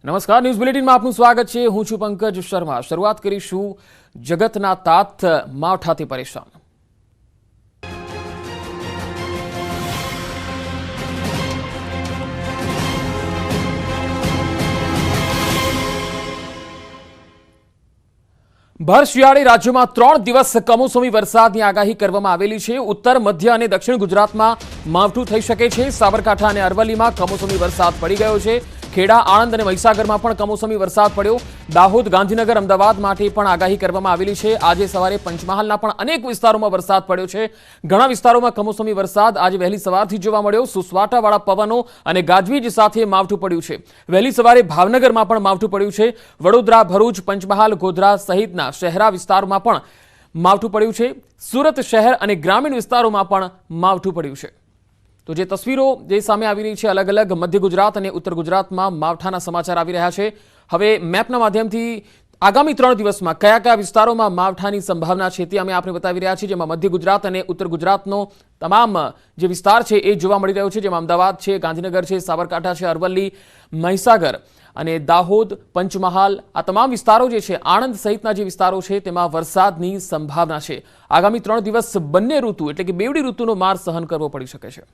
નમસ્કાર, ન્યૂઝ બુલેટિનમાં આપનું સ્વાગત છે। હું છું પંકજ શર્મા। શરૂઆત કરીશું જગતના તાત માવઠાથી પરેશાન। ભર શિયાળે રાજ્યમાં 3 દિવસ કમોસમી વરસાદની આગાહી કરવામાં આવેલી છે। ઉત્તર, મધ્ય અને દક્ષિણ ગુજરાતમાં માવઠું થઈ શકે છે। સાબરકાંઠા અને અરવલ્લીમાં કમોસમી વરસાદ પડી ગયો છે। ખેડા, આણંદ અને મહીસાગરમાં પણ કમોસમી વરસાદ પડ્યો। દાહોદ, ગાંધીનગર, અમદાવાદ માટે પણ આગાહી કરવામાં આવેલી છે। આજે સવારે પંચમહાલના પણ અનેક વિસ્તારોમાં વરસાદ પડ્યો છે। ઘણા વિસ્તારોમાં કમોસમી વરસાદ આજે વહેલી સવારથી જોવા મળ્યો। સુસવાટાવાળા પવનો અને ગાજવીજ સાથે માવઠું પડ્યું છે। વહેલી સવારે ભાવનગરમાં પણ માવઠું પડ્યું છે। વડોદરા, ભરૂચ, પંચમહાલ, ગોધરા સહિતના શહેરા વિસ્તારોમાં પણ માવઠું પડ્યું છે। સુરત શહેર અને ગ્રામીણ વિસ્તારોમાં પણ માવઠું પડ્યું છે। તો જે તસવીરો જે સામે આવી રહી છે, અલગ અલગ મધ્ય ગુજરાત અને ઉત્તર ગુજરાતમાં માવઠાના સમાચાર આવી રહ્યા છે। હવે મેપના માધ્યમથી આગામી 3 દિવસમાં કયા કયા વિસ્તારોમાં માવઠાની સંભાવના છે તે અમે આપને બતાવી રહ્યા છીએ। જેમાં મધ્ય ગુજરાત અને ઉત્તર ગુજરાતનો તમામ જે વિસ્તાર છે એ જોવા મળી રહ્યો છે। જેમાં અમદાવાદ છે, ગાંધીનગર છે, સાબરકાંઠા છે, અરવલ્લી, મહીસાગર અને દાહોદ, પંચમહાલ આ તમામ વિસ્તારો જે છે, આણંદ સહિતના જે વિસ્તારો છે તેમાં વરસાદની સંભાવના છે। આગામી 3 દિવસ બંને ઋતુ એટલે કે બેવડી ઋતુનો માર સહન કરવો પડી શકે છે।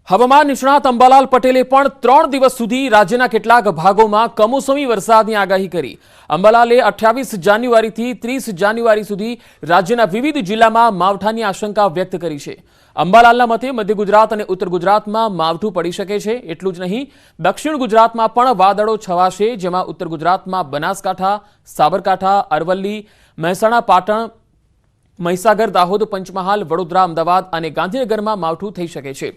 હવામાન નિષ્ણાત અંબાલાલ પટેલે પણ 3 દિવસ સુધી રાજ્યના કેટલાક ભાગોમાં કમોસમી વરસાદની આગાહી કરી। અંબાલાલે 28 જાન્યુઆરીથી 30 જાન્યુઆરી સુધી રાજ્યના વિવિધ જિલ્લામાં માવઠાની આશંકા વ્યક્ત કરી છે। અંબાલાલના મતે મધ્ય ગુજરાત અને ઉત્તર ગુજરાતમાં માવઠું પડી શકે છે। એટલું જ નહીં, દક્ષિણ ગુજરાતમાં પણ વાદળો છવાશે। જેમાં ઉત્તર ગુજરાતમાં બનાસકાંઠા, સાબરકાંઠા, અરવલ્લી, મહેસાણા, પાટણ, મહીસાગર, દાહોદ, પંચમહાલ, વડોદરા, અમદાવાદ અને ગાંધીનગરમાં માવઠું થઈ શકે છે।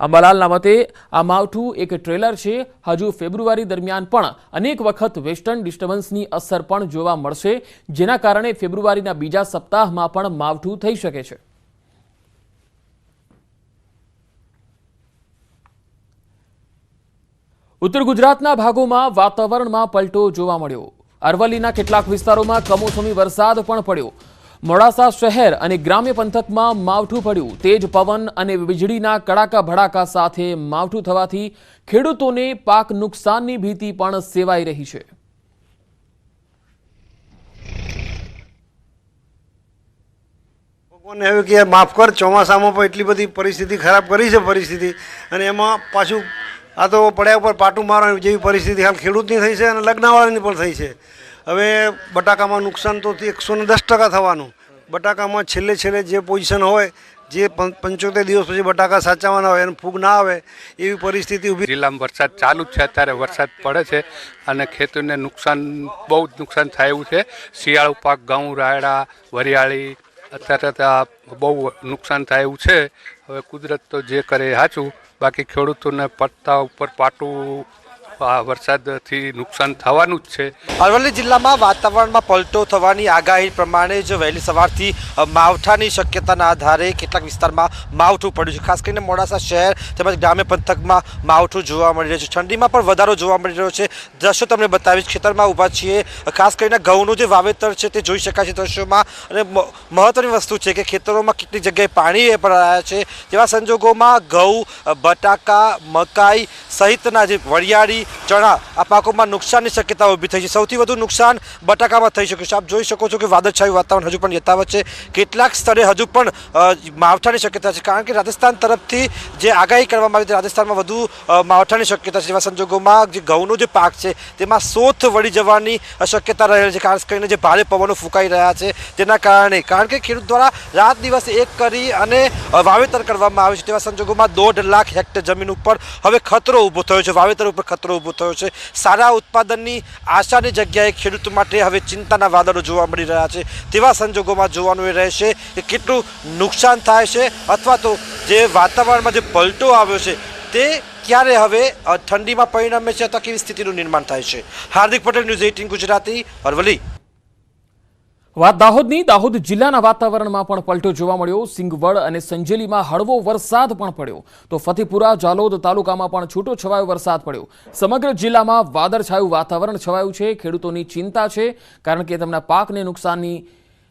અંબાલાલના મતે આ માવઠું એક ટ્રેલર છે। હજુ ફેબ્રુઆરી દરમિયાન પણ અનેક વખત વેસ્ટર્ન ડિસ્ટર્બન્સની અસર પણ જોવા મળશે, જેના કારણે ફેબ્રુઆરીના બીજા સપ્તાહમાં પણ માવઠું થઈ શકે છે। ઉત્તર ગુજરાતના ભાગોમાં વાતાવરણમાં પલટો જોવા મળ્યો। અરવલ્લીના કેટલાક વિસ્તારોમાં કમોસમી વરસાદ પણ પડ્યો। મોડાસા શહેર અને ગ્રામ્ય પંથકમાં માવઠું પડ્યું। તેજ પવન અને વીજળીના કડાકા ભડાકા સાથે માવઠું થવાથી ખેડૂતોને પાક નુકસાનની ભીતિ પણ સેવાઈ રહી છે। ભગવાનને હવે કે માફ કર, ચોમાસામાં પણ એટલી બધી પરિસ્થિતિ ખરાબ કરી છે પરિસ્થિતિ, અને એમાં પાછું આ તો પડ્યા ઉપર પાટું મારવાની જેવી પરિસ્થિતિ હાલ ખેડૂતની થઈ છે અને લગ્નવાળાની પણ થઈ છે। હવે બટાકામાં નુકસાન તો 110% થવાનું। બટાકામાં છેલ્લે જે પોઝિશન હોય, જે 75 દિવસ પછી બટાકા સાચવવાના હોય અને ફૂગ ના આવે એવી પરિસ્થિતિ ઊભી। જિલ્લામાં વરસાદ ચાલુ જ છે, અત્યારે વરસાદ પડે છે અને ખેડૂતોને બહુ જ નુકસાન થાય એવું છે। શિયાળુ પાક ઘઉં, રાયડા, વરિયાળી અત્યારે બહુ નુકસાન થાય એવું છે। હવે કુદરત તો જે કરે એ સાચું, બાકી ખેડૂતોને પડતા ઉપર પાટું આ વરસાદથી નુકસાન થવાનું જ છે। અરવલ્લી જિલ્લામાં વાતાવરણમાં પલટો થવાની આગાહી પ્રમાણે જ વહેલી સવારથી માવઠાની શક્યતાના આધારે કેટલાક વિસ્તારમાં માવઠું પડ્યું છે। ખાસ કરીને મોડાસા શહેર તેમજ ગ્રામ્ય પંથકમાં માવઠું જોવા મળી રહ્યું છે। ઠંડીમાં પણ વધારો જોવા મળી રહ્યો છે। દ્રશ્યો તમને બતાવીશ। ખેતરમાં ઊભા છીએ, ખાસ કરીને ઘઉંનું જે વાવેતર છે તે જોઈ શકાય છે દ્રશ્યોમાં। અને મહત્વની વસ્તુ છે કે ખેતરોમાં કેટલીક જગ્યાએ પાણી ભરાયા છે। તેવા સંજોગોમાં ઘઉં, બટાકા, મકાઈ સહિતના જે વરિયાળી, ચણા આ પાકોમાં નુકસાનની શક્યતા ઊભી થઈ છે। સૌથી વધુ નુકસાન બટાકામાં થઈ શકે છે। આપ જોઈ શકો છો કે વાદળછાયું વાતાવરણ હજુ પણ યથાવત છે। કેટલાક સ્થળે હજુ પણ માવઠાની શક્યતા છે, કારણ કે રાજસ્થાન તરફથી જે આગાહી કરવામાં આવી હતી, રાજસ્થાનમાં વધુ માવઠાની શક્યતા છે। જેવા સંજોગોમાં જે ઘઉંનો જે પાક છે તેમાં સોથ વળી જવાની શક્યતા રહેલી છે, ખાસ કરીને જે ભારે પવનો ફૂંકાઈ રહ્યા છે તેના કારણે। કારણ કે ખેડૂત દ્વારા રાત દિવસ એક કરી અને વાવેતર કરવામાં આવે છે। તેવા સંજોગોમાં 1.5 લાખ હેક્ટર જમીન ઉપર હવે ખતરો ઊભો થયો છે, વાવેતર ઉપર ખતરો ઊભો થયો છે। સારા ઉત્પાદનની આશાની જગ્યાએ ખેડૂતો માટે હવે ચિંતાના વાદળો જોવા મળી રહ્યા છે। તેવા સંજોગોમાં જોવાનું એ રહેશે કે કેટલું નુકસાન થાય છે, અથવા તો જે વાતાવરણમાં જે પલટો આવ્યો છે તે ક્યારે હવે ઠંડીમાં પરિણમે છે, અથવા કેવી સ્થિતિનું નિર્માણ થાય છે। હાર્દિક પટેલ, ન્યૂઝ 18 ગુજરાતી, અરવલ્લી। વાત દાહોદની। દાહોદ જિલ્લાના વાતાવરણમાં પણ પલટો જોવા મળ્યો। સિંગવડ અને સંજેલીમાં હળવો વરસાદ પણ પડ્યો, તો ફતેપુરા, જાલોદ તાલુકામાં પણ છૂટો છવાયો વરસાદ પડ્યો। સમગ્ર જિલ્લામાં વાદળછાયું વાતાવરણ છવાયું છે। ખેડૂતોની ચિંતા છે, કારણ કે તેમના પાકને નુકસાનની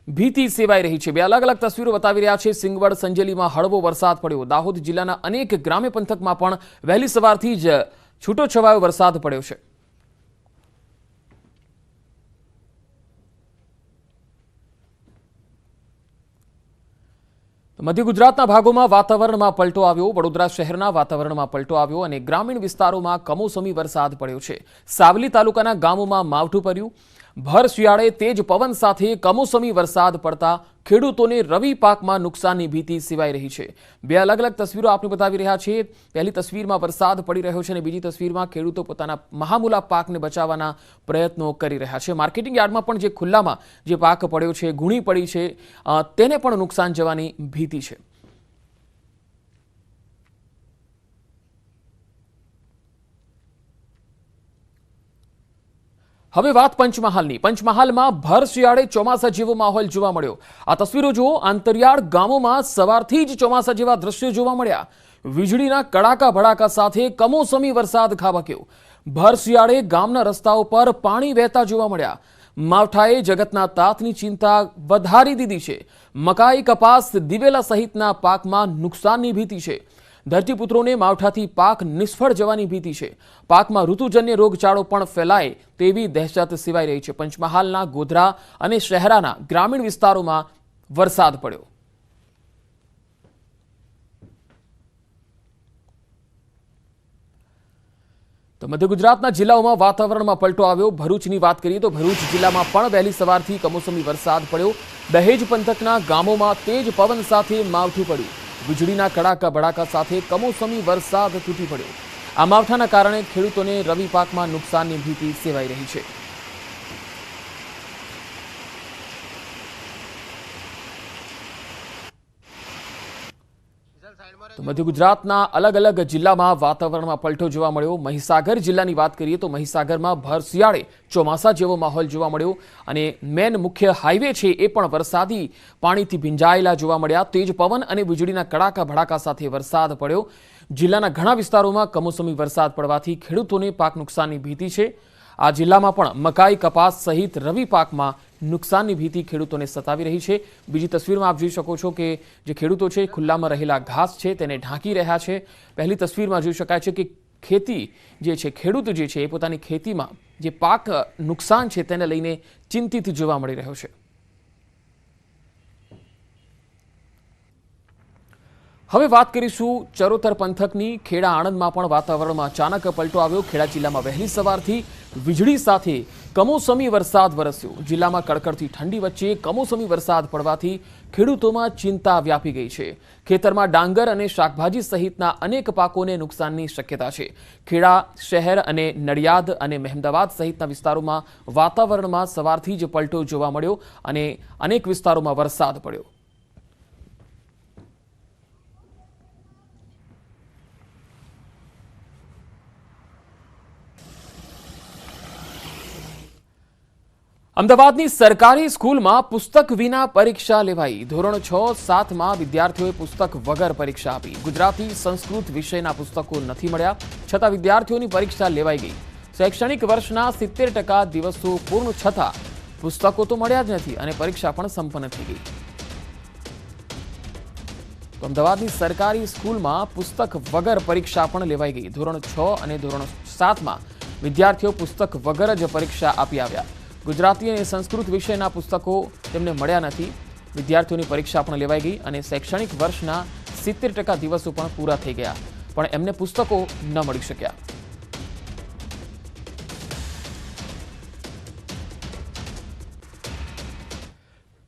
ભીતિ સેવાઈ રહી છે। બે અલગ અલગ તસવીરો બતાવી રહ્યા છે। સિંગવડ સંજેલીમાં હળવો વરસાદ પડ્યો। દાહોદ જિલ્લાના અનેક ગ્રામ્ય પંથકમાં પણ વહેલી સવારથી જ છૂટોછવાયો વરસાદ પડ્યો છે। મધ્ય ગુજરાતના ભાગોમાં વાતાવરણમાં પલટો આવ્યો। વડોદરા શહેરના વાતાવરણમાં પલટો આવ્યો અને ગ્રામીણ વિસ્તારોમાં કમોસમી વરસાદ પડ્યો છે। સાવલી તાલુકાના ગામોમાં માવઠું પડ્યું। ભર શિયાળે તેજ પવન સાથે કમોસમી વરસાદ પડતા ખેડૂતોને રવિ પાકમાં નુકસાનની ભીતિ સેવાઈ રહી છે। બે અલગ અલગ તસવીરો આપને બતાવી રહ્યા છીએ। પહેલી તસવીરમાં વરસાદ પડી રહ્યો છે અને બીજી તસવીરમાં ખેડૂતો પોતાના મહામૂલા પાકને બચાવવાના પ્રયત્નો કરી રહ્યા છે। માર્કેટિંગ યાર્ડમાં પણ જે ખુલ્લામાં જે પાક પડ્યો છે, ગુણી પડી છે, તેને પણ નુકસાન જવાની ભીતિ છે। હવે વાત પંચમહાલની। પંચમહાલમાં ભર શિયાળે ચોમાસા જેવો માહોલ જોવા મળ્યો। આ તસવીરો જુઓ। આંતરિયાળ ગામોમાં સવારથી જ ચોમાસા જેવા દ્રશ્યો જોવા મળ્યા। વીજળીના કડાકા ભડાકા સાથે કમોસમી વરસાદ ખાબક્યો। ભર શિયાળે ગામના રસ્તાઓ પર પાણી વહેતા જોવા મળ્યા। માવઠાએ જગતના તાતની ચિંતા વધારી દીધી છે। મકાઈ, કપાસ, દિવેલા સહિતના પાકમાં નુકસાનની ભીતિ છે। ધરતીપુત્રોને માવઠાથી પાક નિષ્ફળ જવાની ભીતિ છે। પાકમાં ઋતુજન્ય રોગચાળો પણ ફેલાય તેવી દહેશત સેવાઈ રહી છે। પંચમહાલના ગોધરા અને શહેરાના ગ્રામીણ વિસ્તારોમાં વરસાદ પડ્યો। તો મધ્ય ગુજરાતના જિલ્લાઓમાં વાતાવરણમાં પલટો આવ્યો। ભરૂચની વાત કરીએ તો ભરૂચ જિલ્લામાં પણ વહેલી સવારથી કમોસમી વરસાદ પડ્યો। દહેજ પંથકના ગામોમાં તેજ પવન સાથે માવઠું પડ્યું। વીજળીના કડાકા ભડાકા સાથે કમોસમી વરસાદ તૂટી પડ્યો। આ માવઠાના કારણે ખેડૂતોને રવિ પાકમાં નુકસાનની ભીતિ સેવાઈ રહી છે। તો મધ્ય ગુજરાતના અલગ અલગ જિલ્લામાં વાતાવરણમાં પલટો જોવા મળ્યો। મહીસાગર જિલ્લાની વાત કરીએ તો મહીસાગરમાં ભર શિયાળે ચોમાસા જેવો માહોલ જોવા મળ્યો અને મેન મુખ્ય હાઈવે છે એ પણ વરસાદી પાણીથી ભીંજાયેલા જોવા મળ્યા। તેજ પવન અને વીજળીના કડાકા ભડાકા સાથે વરસાદ પડ્યો। જિલ્લાના ઘણા વિસ્તારોમાં કમોસમી વરસાદ પડવાથી ખેડૂતોને પાક નુકસાનની ભીતિ છે। આ જિલ્લામાં પણ મકાઈ, કપાસ સહિત રવિ પાકમાં નુકસાનની ભીતિ ખેડૂતોને સતાવી રહી છે। બીજી તસવીરમાં આપ જોઈ શકો છો કે જે ખેડૂતો છે ખુલ્લામાં રહેલા ઘાસ છે તેને ઢાંકી રહ્યા છે। પહેલી તસવીરમાં જોઈ શકાય છે કે ખેતી જે છે, ખેડૂત જે છે એ પોતાની ખેતીમાં જે પાક નુકસાન છે તેને લઈને ચિંતિત જોવા મળી રહ્યો છે। હવે વાત કરીશું ચરોતર પંથકની। ખેડા આણંદમાં પણ વાતાવરણમાં અચાનક પલટો આવ્યો। ખેડા જિલ્લામાં વહેલી સવારથી વીજળી સાથે કમોસમી વરસાદ વરસ્યો। જિલ્લામાં કડકડતી ઠંડી વચ્ચે કમોસમી વરસાદ પડવાથી ખેડૂતોમાં ચિંતા વ્યાપી ગઈ છે। ખેતરમાં ડાંગર અને શાકભાજી સહિતના અનેક પાકોને નુકસાનની શક્યતા છે। ખેડા શહેર અને નડિયાદ અને મહેમદાવાદ સહિતના વિસ્તારોમાં વાતાવરણમાં સવારથી જ પલટો જોવા મળ્યો અને અનેક વિસ્તારોમાં વરસાદ પડ્યો। અમદાવાદની સરકારી સ્કૂલમાં પુસ્તક વિના પરીક્ષા લેવાઈ। ધોરણ 6-7માં વિદ્યાર્થીઓએ પુસ્તક વગર પરીક્ષા આપી। ગુજરાતી, સંસ્કૃત વિષયના પુસ્તકો નથી મળ્યા, છતાં વિદ્યાર્થીઓની પરીક્ષા લેવાઈ ગઈ। શૈક્ષણિક વર્ષના 70% દિવસો પૂર્ણ છતાં પુસ્તકો તો મળ્યા જ નથી અને પરીક્ષા પણ સંપન્ન થઈ ગઈ। તો અમદાવાદની સરકારી સ્કૂલમાં પુસ્તક વગર પરીક્ષા પણ લેવાઈ ગઈ। ધોરણ 6 અને ધોરણ 7માં વિદ્યાર્થીઓ પુસ્તક વગર જ પરીક્ષા આપી આવ્યા। ગુજરાતી અને સંસ્કૃત વિષયના પુસ્તકો તેમને મળ્યા નથી। વિદ્યાર્થીઓની પરીક્ષા પણ લેવાઈ ગઈ અને શૈક્ષણિક વર્ષના 70% દિવસો પણ પૂરા થઈ ગયા, પણ એમને પુસ્તકો ન મળી શક્યા।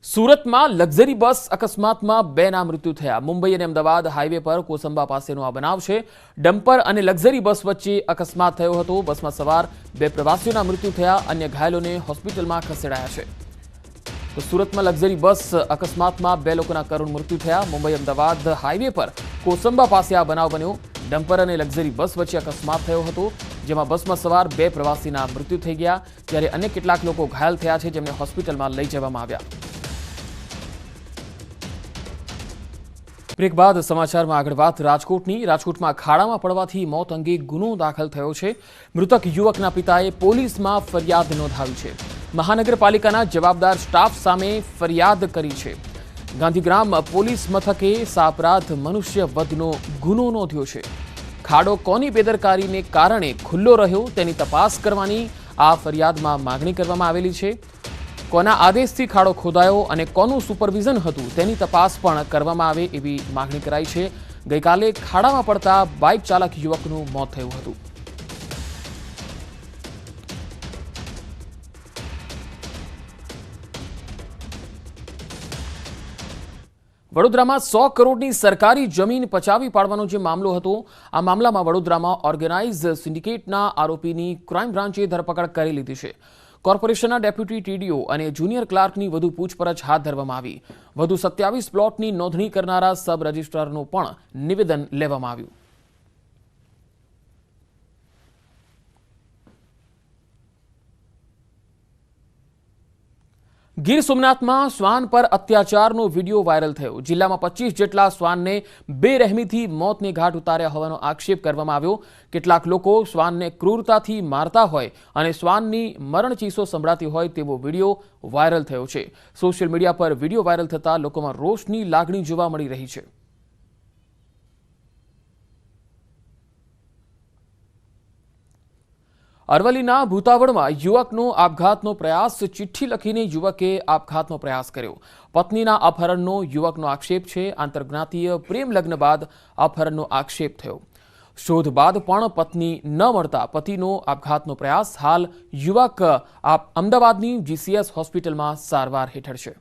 સુરતમાં લક્ઝરી બસ અકસ્માતમાં 2ના મૃત્યુ થયા। મુંબઈ અને અમદાવાદ હાઈવે પર કોસંબા પાસેનો આ બનાવ છે। ડમ્પર અને લક્ઝરી બસ વચ્ચે અકસ્માત થયો હતો। બસમાં સવાર 2 પ્રવાસીઓના મૃત્યુ થયા, અન્ય ઘાયલોને હોસ્પિટલમાં ખસેડાયા છે। તો સુરતમાં લક્ઝરી બસ અકસ્માતમાં 2 લોકોના કરુણ મૃત્યુ થયા। મુંબઈ અમદાવાદ હાઈવે પર કોસંબા પાસે આ બનાવ બન્યો। ડમ્પર અને લક્ઝરી બસ વચ્ચે અકસ્માત થયો હતો, જેમાં બસમાં સવાર 2 પ્રવાસીના મૃત્યુ થઈ ગયા, જ્યારે અન્ય કેટલાક લોકો ઘાયલ થયા છે, જેમને હોસ્પિટલમાં લઈ જવામાં આવ્યા। બ્રેક બાદ સમાચારમાં આગળ વાત રાજકોટની। રાજકોટમાં ખાડામાં પડવાથી મોત અંગે ગુનો દાખલ થયો છે। મૃતક યુવકના પિતાએ પોલીસમાં ફરિયાદ નોંધાવી છે। મહાનગરપાલિકાના જવાબદાર સ્ટાફ સામે ફરિયાદ કરી છે. ગાંધીગ્રામ પોલીસ મથકે સાપરાધ મનુષ્ય વધનો ગુનો નોંધ્યો છે. ખાડો કોની બેદરકારીને કારણે ખુલ્લો રહ્યો તેની તપાસ કરવાની આ ફરિયાદમાં માગણી કરવામાં આવેલી છે. કોના આદેશથી ખાડો ખોદાયો અને કોનું સુપરવિઝન હતું તેની તપાસ પણ કરવામાં આવે એવી માગણી કરાઈ છે. ગઈકાલે ખાડામાં પડતા બાઇક ચાલક યુવકનું મોત થયું હતું. વડોદરામાં 100 કરોડની સરકારી જમીન પચાવી પાડવાનો જે મામલો હતો, આ મામલામાં વડોદરામાં ઓર્ગેનાઇઝ સિન્ડિકેટના આરોપીની ક્રાઇમ બ્રાન્ચે ધરપકડ કરી લીધી છે. કોર્પોરેશનના ડેપ્યુટી ટીડીઓ અને જુનિયર ક્લાર્કની વધુ પૂછપરછ હાથ ધરવામાં આવી. વધુ 27 પ્લોટની નોંધણી કરનારા સબ રજિસ્ટ્રારનું પણ નિવેદન લેવામાં આવ્યું. ગીર સોમનાથમાં શ્વાન પર અત્યાચારનો વિડીયો વાયરલ થયો. જિલ્લામાં 25 જેટલા શ્વાનને બેરહેમીથી મોતને ઘાટ ઉતાર્યા હોવાનો આક્ષેપ કરવામાં આવ્યો. કેટલાક લોકો શ્વાનને ક્રૂરતાથી મારતા હોય અને શ્વાનની મરણચીસો સંભળાતી હોય તેવો વિડીયો વાયરલ થયો છે. સોશિયલ મીડિયા પર વિડીયો વાયરલ થતાં લોકોમાં રોષની લાગણી જોવા મળી રહી છે. અરવલ્લીના ભૂતાવળમાં યુવકનો આપઘાતનો પ્રયાસ. ચિઠ્ઠી લખીને યુવકે આપઘાતનો પ્રયાસ કર્યો. પત્નીના અપહરણનો યુવકનો આક્ષેપ છે. આંતરજ્ઞાતીય પ્રેમ લગ્ન બાદ અપહરણનો આક્ષેપ થયો. શોધ બાદ પણ પત્ની ન મળતા પતિનો આપઘાતનો પ્રયાસ. હાલ યુવક અમદાવાદની જીસીએસ હોસ્પિટલમાં સારવાર હેઠળ છે.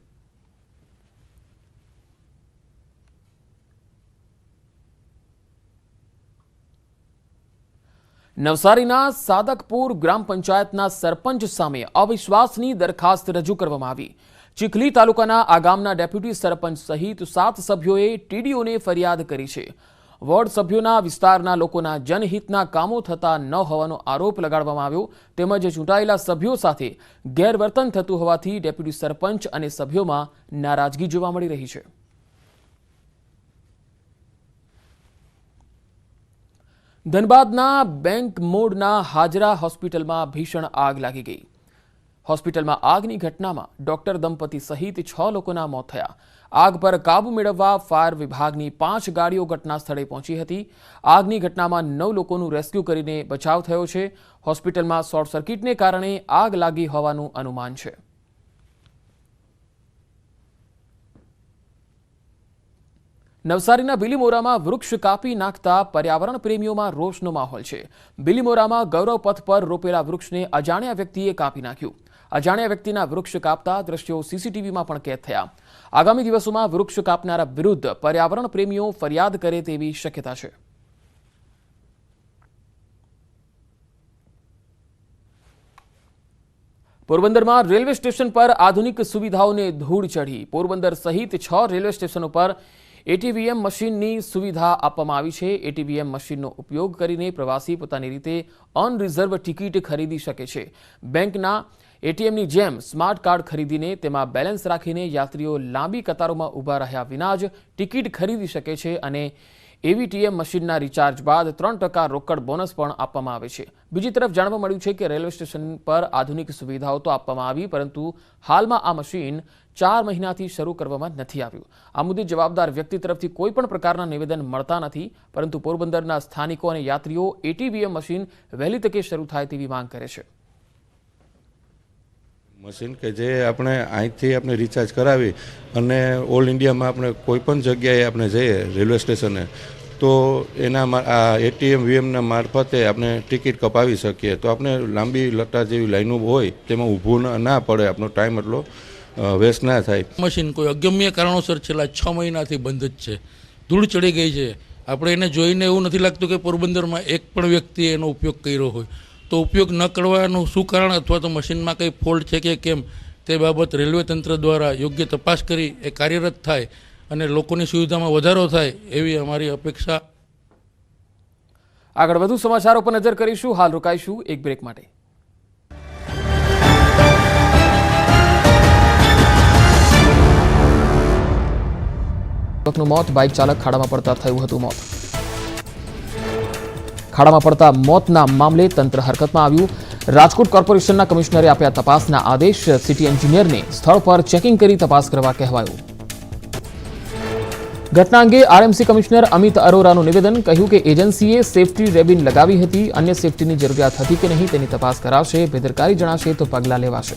નવસારીના સાદકપુર ગ્રામ પંચાયતના સરપંચ સામે અવિશ્વાસની દરખાસ્ત રજૂ કરવામાં આવી. ચીખલી તાલુકાના આ ગામના ડેપ્યુટી સરપંચ સહિત 7 સભ્યોએ ટીડીઓને ફરિયાદ કરી છે. વોર્ડ સભ્યોના વિસ્તારના લોકોના જનહિતના કામો થતા ન હોવાનો આરોપ લગાડવામાં આવ્યો. તેમજ ચૂંટાયેલા સભ્યો સાથે ગેરવર્તન થતું હોવાથી ડેપ્યુટી સરપંચ અને સભ્યોમાં નારાજગી જોવા મળી રહી છે. ધનબાદના બેંક મોડના હાજરા હોસ્પિટલમાં ભીષણ આગ લાગી ગઈ. હોસ્પિટલમાં આગની ઘટનામાં ડોક્ટર દંપતી સહિત 6 લોકોના મોત થયા. આગ પર કાબુ મેળવવા ફાયર વિભાગની 5 ગાડીઓ ઘટના સ્થળે પહોંચી હતી. આગની ઘટનામાં 9 લોકોનું રેસ્ક્યુ કરીને બચાવ થયો છે. હોસ્પિટલમાં શોર્ટ સર્કિટને કારણે આગ લાગી હોવાનું અનુમાન છે. નવસારીના બિલીમોરામાં વૃક્ષ કાપી નાખતા પર્યાવરણ પ્રેમીઓમાં રોષનો માહોલ છે. બિલીમોરામાં ગૌરવ પથ પર રોપેલા વૃક્ષને અજાણ્યા વ્યક્તિએ કાપી નાખ્યું. અજાણ્યા વ્યક્તિના વૃક્ષ કાપતા દ્રશ્યો સીસીટીવીમાં પણ કેદ થયા. આગામી દિવસોમાં વૃક્ષ કાપનારા વિરુદ્ધ પર્યાવરણ પ્રેમીઓ ફરિયાદ કરે તેવી શક્યતા છે. પોરબંદરમાં રેલવે સ્ટેશન પર આધુનિક સુવિધાઓને ધૂળ ચઢી. પોરબંદર સહિત 6 રેલવે સ્ટેશનો પર એટીવીએમ મશીનની સુવિધા આપવામાં આવી છે. એટીવીએમ મશીનનો ઉપયોગ કરીને પ્રવાસી પોતાની રીતે ઓન રિઝર્વ ટિકિટ ખરીદી શકે છે. બેંકના એટીએમની જેમ સ્માર્ટ કાર્ડ ખરીદીને તેમાં બેલેન્સ રાખીને યાત્રીઓ લાંબી કતારોમાં ઊભા રહ્યા વિના જ ટિકિટ ખરીદી શકે છે અને એવીટીએમ મશીનના રિચાર્જ બાદ 3% રોકડ બોનસ પણ આપવામાં આવે છે. બીજી તરફ જાણવા મળ્યું છે કે રેલવે સ્ટેશન પર આધુનિક સુવિધાઓ તો આપવામાં આવી, પરંતુ હાલમાં આ મશીન 4 મહિનાથી શરૂ કરવામાં નથી આવ્યું. આ મુદ્દે જવાબદાર વ્યક્તિ તરફથી કોઈ પણ પ્રકારના નિવેદન મળતા નથી, પરંતુ પોરબંદરના સ્થાનિકો અને યાત્રીઓ એટીવીએમ મશીન વહેલી તકે શરૂ થાય તેવી માંગ કરે છે. મશીન કે જે આપણે અહીંથી આપણે રિચાર્જ કરાવી અને ઓલ ઇન્ડિયામાં આપણે કોઈ પણ જગ્યાએ આપણે જઈએ રેલવે સ્ટેશને તો એના આ એટીએમ વીએમના મારફતે આપણે ટિકિટ કપાવી શકીએ. તો આપણે લાંબી લટાર જેવી લાઈનો હોય તેમાં ઊભું ના પડે, આપણો ટાઈમ એટલો વેસ્ટ ના થાય. મશીન કોઈ અગમ્ય કારણોસર છેલ્લા 6 મહિનાથી બંધ જ છે. ધૂળ ચડી ગઈ છે. આપણે એને જોઈને એવું નથી લાગતું કે પોરબંદરમાં એક પણ વ્યક્તિએ એનો ઉપયોગ કર્યો હોય. તો ઉપયોગ ન કરવાનું શું કારણ અથવા તો મશીનમાં કંઈ ફોલ્ટ છે કે કેમ તે બાબત રેલવે તંત્ર દ્વારા યોગ્ય તપાસ કરી એ કાર્યરત થાય અને લોકોની સુવિધામાં વધારો થાય એવી અમારી અપેક્ષા. આગળ વધુ સમાચારો પર નજર કરીશું. હાલ રોકાઈશું એક બ્રેક માટે. યુવકનું મોત. બાઇક ચાલક ખાડામાં પડતા થયું હતું મોત. ખાડામાં પડતા મોતના મામલે તંત્ર હરકતમાં આવ્યું. રાજકોટ કોર્પોરેશનના કમિશનરે આપ્યા તપાસના આદેશ. સિટી એન્જિનિયરને સ્થળ પર ચેકિંગ કરી તપાસ કરવા કહેવાયું. ઘટના અંગે આરએમસી કમિશનર અમિત અરોરાનું નિવેદન. કહ્યું કે એજન્સીએ સેફટી રેબિન લગાવી હતી. અન્ય સેફટીની જરૂરિયાત હતી કે નહીં તેની તપાસ કરાશે. બેદરકારી જણાશે તો પગલાં લેવાશે.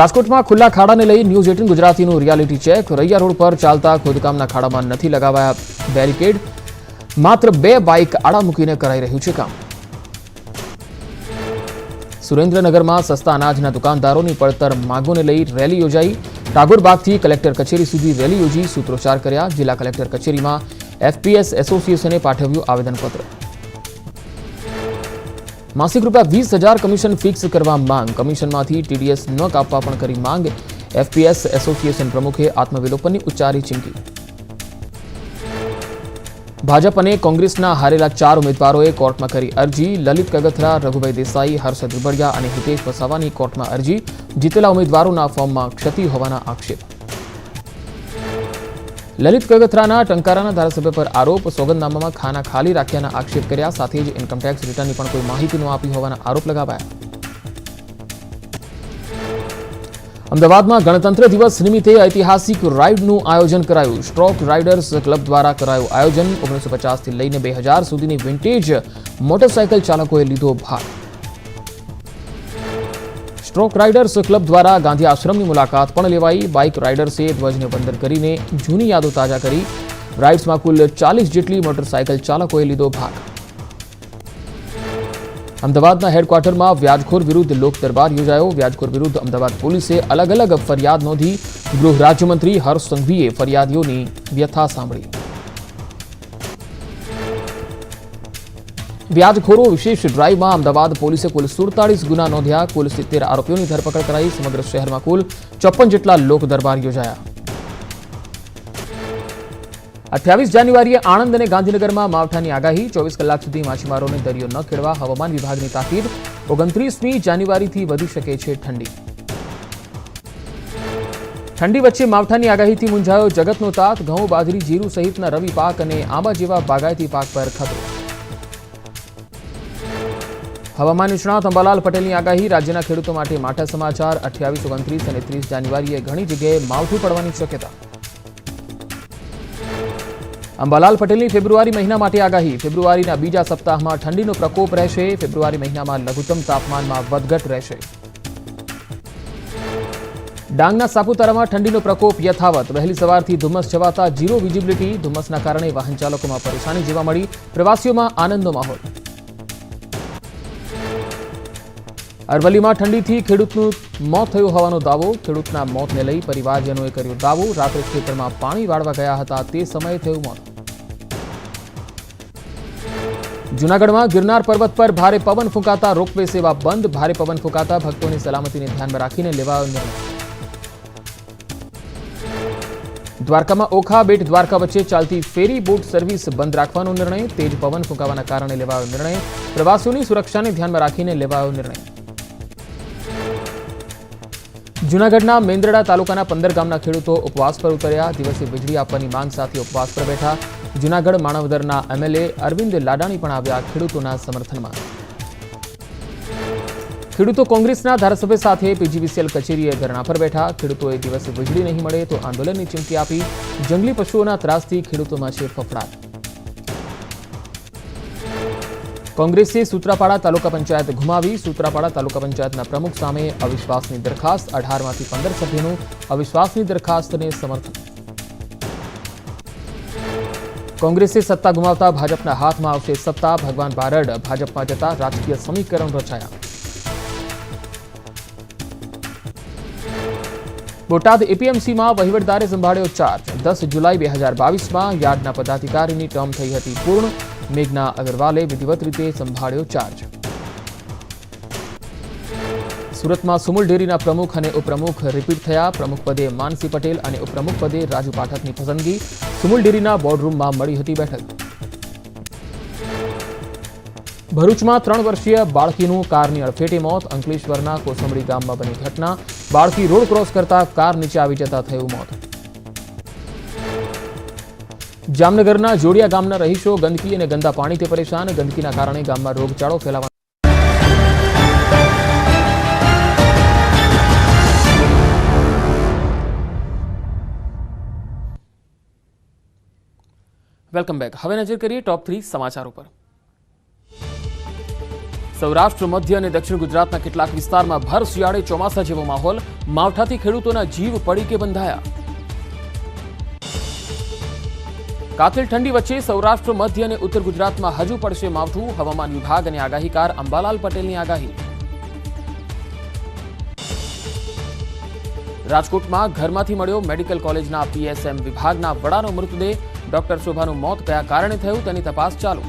રાજકોટમાં ખુલ્લા ખાડાને લઈ ન્યૂઝ 18 ગુજરાતીનું રિયાલિટી ચેક. રૈયા રોડ પર ચાલતા ખોદકામના ખાડામાં નથી લગાવાયા બેરિકેડ. માત્ર 2 બાઇક આડા મૂકીને કરાઈ રહ્યું છે કામ. સુરેન્દ્રનગરમાં સસ્તા અનાજના દુકાનદારોની પડતર માંગોને લઈ રેલી યોજાઈ. ટાગોરબાગથી કલેક્ટર કચેરી સુધી રેલી યોજી સૂત્રોચ્ચાર કર્યા. જિલ્લા કલેક્ટર કચેરીમાં એફપીએસ એસોસિએશને પાઠવ્યું આવેદનપત્ર. માસિક ₹20,000 કમિશન ફિક્સ કરવા માંગ. કમિશનમાંથી ટીડીએસ ન કાપવા પણ કરી માંગ. એફપીએસ એસોસિએશન પ્રમુખે આત્મવિલોપનની ઉચ્ચારી ચીમકી. ભાજપ અને કોંગ્રેસના હારેલા 4 ઉમેદવારોએ કોર્ટમાં કરી અરજી. લલિત કગથરા, રઘુભાઈ દેસાઈ, હર્ષદ રૂબડિયા અને હિતેશ વસાવાની કોર્ટમાં અરજી. જીતેલા ઉમેદવારોના ફોર્મમાં ક્ષતિ હોવાના આક્ષેપ. લલિત કગથરાના ટંકારાના ધારાસભ્ય પર આરોપ. સોગંદનામામાં ખાના ખાલી રાખ્યાના આક્ષેપ કર્યા. સાથે જ ઇન્કમટેક્સ રિટર્નની પણ કોઈ માહિતી ન આપી હોવાના આરોપ લગાવાયા. અમદાવાદમાં ગણતંત્ર દિવસ નિમિત્તે ઐતિહાસિક રાઇડનું આયોજન કરાયું. સ્ટ્રોક રાઇડર્સ ક્લબ દ્વારા કરાયું આયોજન. 1950 થી લઈને 2000 સુધીની વિન્ટેજ મોટરસાયકલ ચાલકોએ લીધો ભાગ. સ્ટ્રોક રાઇડર્સ ક્લબ દ્વારા ગાંધી આશ્રમની મુલાકાત પણ લેવાઈ. બાઇક રાઇડર્સે ધ્વજને વંદન કરીને જૂની યાદો તાજા કરી. રાઇડ્સમાં કુલ 40 જેટલી મોટરસાયકલ ચાલકોએ લીધો ભાગ. અમદાવાદના હેડક્વાર્ટરમાં વ્યાજખોર વિરુદ્ધ લોક દરબાર યોજાયો. વ્યાજખોર વિરુદ્ધ અમદાવાદ પોલીસે અલગ અલગ ફરિયાદ નોંધી. ગૃહ રાજ્યમંત્રી હર્ષ સંઘવીએ ફરિયાદીઓની વ્યથા સાંભળી. વ્યાજખોરો વિશેષ ડ્રાઈવમાં અમદાવાદ પોલીસે કુલ 47 ગુના નોંધ્યા. કુલ 70 આરોપીઓની ધરપકડ કરાઈ. સમગ્ર શહેરમાં કુલ 54 જેટલા લોક દરબાર યોજાયા. 28 જાન્યુઆરીએ આણંદ અને ગાંધીનગરમાં માવઠાની આગાહી. 24 કલાક સુધી માછીમારોને દરિયો ન ખેડવા હવામાન વિભાગની તાકીદ. 29મી જાન્યુઆરીથી વધી શકે છે ઠંડી. ઠંડી વચ્ચે માવઠાની આગાહીથી મૂંઝાયો જગતનો તાત. ઘઉં, બાજરી, જીરું સહિતના રવિ પાક અને આંબા જેવા બાગાયતી પાક પર ખતરો. હવામાન નિષ્ણાત અંબાલાલ પટેલની આગાહી. રાજ્યના ખેડૂતો માટે માઠા સમાચાર. 28, 29 અને 30 જાન્યુઆરીએ ઘણી જગ્યાએ માવઠું પડવાની શક્યતા. અંબાલાલ પટેલની ફેબ્રુઆરી મહિના માટે આગાહી. ફેબ્રુઆરીના બીજા સપ્તાહમાં ઠંડીનો પ્રકોપ રહેશે. ફેબ્રુઆરી મહિનામાં લઘુત્તમ તાપમાનમાં વધઘટ રહેશે. ડાંગના સાપુતારામાં ઠંડીનો પ્રકોપ યથાવત. વહેલી સવારથી ધુમ્મસ છવાતા ઝીરો વિઝિબિલિટી. ધુમ્મસના કારણે વાહન ચાલકોમાં પરેશાની જોવા મળી. પ્રવાસીઓમાં આનંદનો માહોલ. અરવલ્લીમાં ઠંડીથી ખેડૂતનું મોત થયું હોવાનો દાવો. ખેડૂતના મોતને લઈ પરિવારજનોએ કર્યો દાવો. રાત્રે ખેતરમાં પાણી વાળવા ગયા હતા તે સમયે થયું મોત. જૂનાગઢમાં ગિરનાર પર્વત પર ભારે પવન ફૂંકાતા રોપવે સેવા બંધ. ભારે પવન ફૂંકાતા ભક્તોની સલામતીને ધ્યાનમાં રાખીને લેવાયો નિર્ણય. દ્વારકામાં ઓખા બેટ દ્વારકા વચ્ચે ચાલતી ફેરી બોટ સર્વિસ બંધ રાખવાનો નિર્ણય. તેજ પવન ફૂંકાવાના કારણે લેવાયો નિર્ણય. પ્રવાસીઓની સુરક્ષાને ધ્યાનમાં રાખીને લેવાયો નિર્ણય. જૂનાગઢના મેંદરડા તાલુકાના 15 ગામના ખેડૂતો ઉપવાસ પર ઉતર્યા. દિવસે વીજળી આપવાની માંગ સાથે ઉપવાસ પર બેઠા. જૂનાગઢ માણાવદરના એમએલએ અરવિંદ લાડાણી પણ આવ્યા ખેડૂતોના સમર્થનમાં. ખેડૂતો કોંગ્રેસના ધારાસભ્ય સાથે પીજીવીસીએલ કચેરીએ ધરણા પર બેઠા. ખેડૂતોએ દિવસે વીજળી નહીં મળે તો આંદોલનની ચીમકી આપી. જંગલી પશુઓના ત્રાસથી ખેડૂતોમાં છે ફફડાટ. કોંગ્રેસે સૂત્રાપાડા તાલુકા પંચાયત ગુમાવી. સૂત્રાપાડા તાલુકા પંચાયતના પ્રમુખ સામે અવિશ્વાસની દરખાસ્ત. 18માંથી 15 સભ્યોનું અવિશ્વાસની દરખાસ્તને સમર્થન. કોંગ્રેસે સત્તા ગુમાવતા ભાજપના હાથમાં આવશે સત્તા. ભગવાન બારડ ભાજપમાં જતા રાજકીય સમીકરણ રચાયા. બોટાદ એપીએમસીમાં વહીવટદારે સંભાળ્યો ચાર્જ. 10 જુલાઈ 2022માં યાર્ડના પદાધિકારીની ટર્મ થઈ હતી પૂર્ણ. મેઘના અગ્રવાલે વિધિવત રીતે સંભાળ્યો ચાર્જ. સુરતમાં સુમુલ ડેરીના પ્રમુખ અને ઉપપ્રમુખ રિપીટ થયા. પ્રમુખ પદે માનસી પટેલ અને ઉપપ્રમુખ પદે રાજુ પાઠકની પસંદગી. સુમુલ ડેરીના બોર્ડરૂમમાં મળી હતી બેઠક. ભરૂચમાં 3 વર્ષીય બાળકીનું કારની અડફેટે મોત. અંકલેશ્વરના કોસંબડી ગામમાં બની ઘટના. બાળકી રોડ ક્રોસ કરતા કાર નીચે આવી જતા થયું મોત. જામનગરના જોડિયા ગામના રહીશો ગંદકી અને ગંદા પાણીથી પરેશાન. ગંદકીના કારણે ગામમાં રોગચાળો ફેલાવા વેલકમ બેક. હવે નજર કરીએ ટોપ 3 સમાચારો પર. સૌરાષ્ટ્ર, મધ્ય અને દક્ષિણ ગુજરાતના કેટલાક વિસ્તારમાં ભર શિયાળે ચોમાસા જેવો માહોલ. માવઠાથી ખેડૂતોના જીવ પડીકે બંધાયા. કાતિલ ઠંડી વચ્ચે સૌરાષ્ટ્ર, મધ્ય અને ઉત્તર ગુજરાતમાં હજુ પડશે માવઠું. હવામાન વિભાગ અને આગાહીકાર અંબાલાલ પટેલની આગાહી. રાજકોટમાં ઘરમાંથી મળ્યો મેડિકલ કોલેજના પીએસએમ વિભાગના વડાનો મૃતદેહ. ડોક્ટર શોભાનું મોત કયા કારણે થયું તેની તપાસ ચાલુ.